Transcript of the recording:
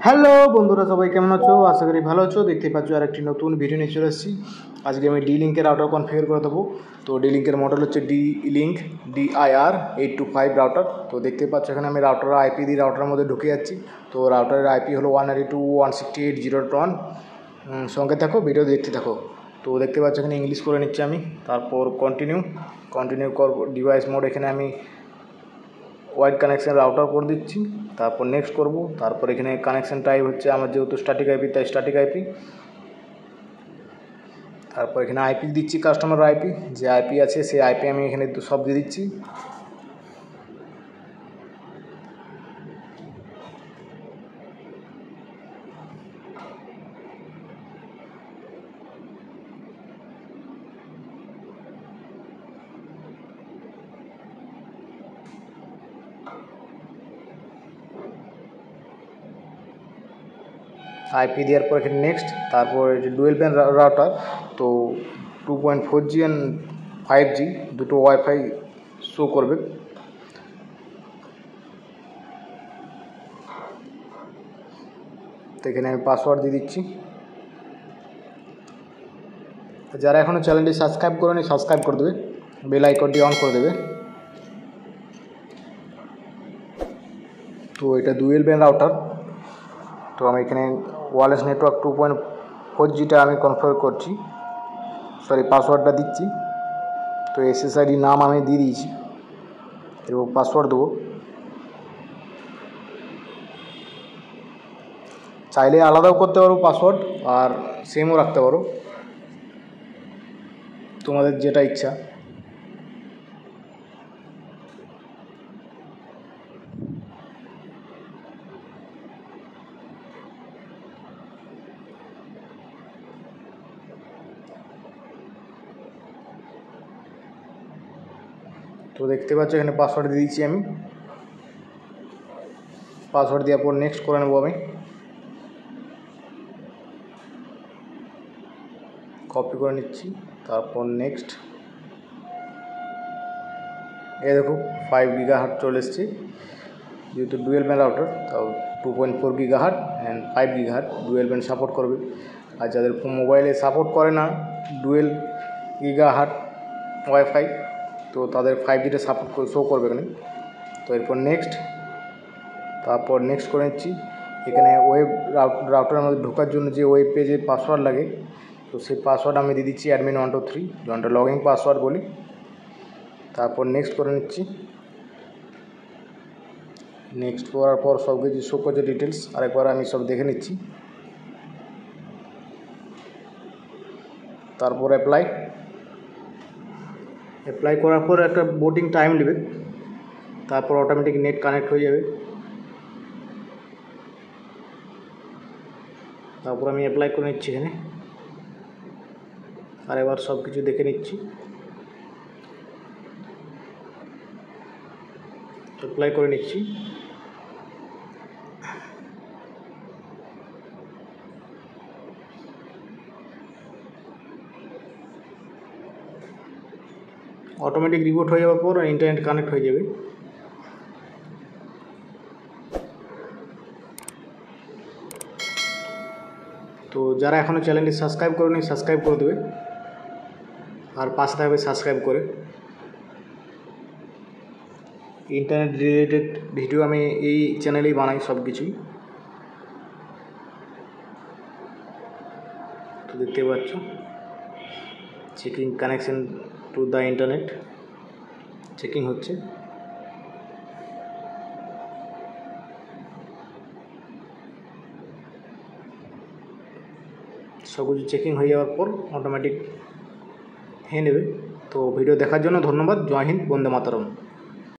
Hello বন্ধুরা, সবাই কেমন আছো? আশা করি ভালো আছো। দেখতে পাচ্ছ আর একটি নতুন ভিডিও নিয়ে চলে এসেছি। আজকে আমি ডি লিঙ্কের রাউটার কনফিগার করে দেবো। তো ডি লিঙ্কের মডেল হচ্ছে ডি লিঙ্ক DIR 825 রাউটার। তো দেখতে পাচ্ছ এখানে আমি রাউটারের আইপি দিয়ে রাউটারের মধ্যে ঢুকে যাচ্ছি। তো রাউটারের আইপি হলো 192.168.0.1। সঙ্গে থাকো, ভিডিও দেখতে থাকো। তো দেখতে পাচ্ছ এখানে ইংলিশ করে নিচ্ছি আমি। তারপর কন্টিনিউ করবো। ডিভাইস মোড এখানে আমি ওয়াইড কানেকশন রাউটার করে দিচ্ছি। তারপর নেক্সট করব। তারপর এখানে কানেকশন টাইপ হচ্ছে আমার যেহেতু স্ট্যাটিক আইপি, তাই স্ট্যাটিক আইপি। তারপর এখানে আইপি দিচ্ছি, কাস্টমার আইপি যে আইপি আছে সেই আইপি আমি এখানে সব দিয়ে দিচ্ছি। আইপি দেওয়ার পর এখানে নেক্সট। তারপর ডুয়েল ব্যান্ড রাউটার, তো 2.4G অ্যান্ড 5G দুটো ওয়াইফাই শো করবে। তো এখানে আমি পাসওয়ার্ড দিয়ে দিচ্ছি। যারা এখনও চ্যানেলটি সাবস্ক্রাইব করেনি সাবস্ক্রাইব করে দেবে, বেল আইকনটি অন করে দেবে। তো এটা ডুয়েল ব্যান্ড রাউটার। তো আমি এখানে ওয়্যারলেস নেটওয়ার্ক 2.4Gটা আমি কনফিগার করছি, পাসওয়ার্ডটা দিচ্ছি। তো SSID নাম আমি দিয়ে দিয়েছি, এবং পাসওয়ার্ড দেবো। চাইলে আলাদাও করতে পারো পাসওয়ার্ড, আর সেমও রাখতে পারো, তোমাদের যেটা ইচ্ছা। তো দেখতে পাচ্ছ এখানে পাসওয়ার্ড দিয়ে দিচ্ছি আমি। পাসওয়ার্ড দেওয়ার পর নেক্সট করে নেবো আমি। কপি করে নিচ্ছি, তারপর নেক্সট। এই দেখো 5 GHz চলে এসছে। যেহেতু ডুয়েল ব্যান্ড রাউটার, তাও 2.4 GHz and 5 GHz dual band support করবে। আর যাদের মোবাইলে সাপোর্ট করে না ডুয়েল GHz ওয়াইফাই, তো তাদের 5Gটা সাপোর্ট শো করবে এখানে। তো এরপর নেক্সট, তারপর নেক্সট করে নিচ্ছি। এখানে ওয়েব রাউটারের মধ্যে ঢোকার জন্য যে ওয়েব পেজের পাসওয়ার্ড লাগে, তো সেই পাসওয়ার্ড আমি দিয়ে দিচ্ছি admin123, যেটা লগইন পাসওয়ার্ড বলি। তারপর নেক্সট করে নিচ্ছি। নেক্সট করার পর সব কিছু শো করছে ডিটেলস, আরেকবার আমি সব দেখে নিচ্ছি। তারপর অ্যাপ্লাই করার পর একটা বোটিং টাইম নেবে, তারপর অটোমেটিক নেট কানেক্ট হয়ে যাবে। তারপর আমি অ্যাপ্লাই করে নিচ্ছি এখানে, আর এবার সব কিছু দেখে নিচ্ছি। অ্যাপ্লাই করে নিচ্ছি। অটোমেটিক রিবোট হয়ে যাওয়ার পর ইন্টারনেট কানেক্ট হয়ে যাবে। তো যারা এখনও চ্যানেলটি সাবস্ক্রাইব করেনি সাবস্ক্রাইব করে দেবে, আর পাশে থাকবে সাবস্ক্রাইব করে। ইন্টারনেট রিলেটেড ভিডিও আমি এই চ্যানেলেই বানাই সব কিছুই। তো দেখতে পাচ্ছ checking connection to the internet, checking হচ্ছে। সব কিছু চেকিং হয়ে যাওয়ার পর অটোমেটিক হয়ে নেবে। তো ভিডিও দেখার জন্য ধন্যবাদ। জয় হিন্দ, বন্দে মাতরম।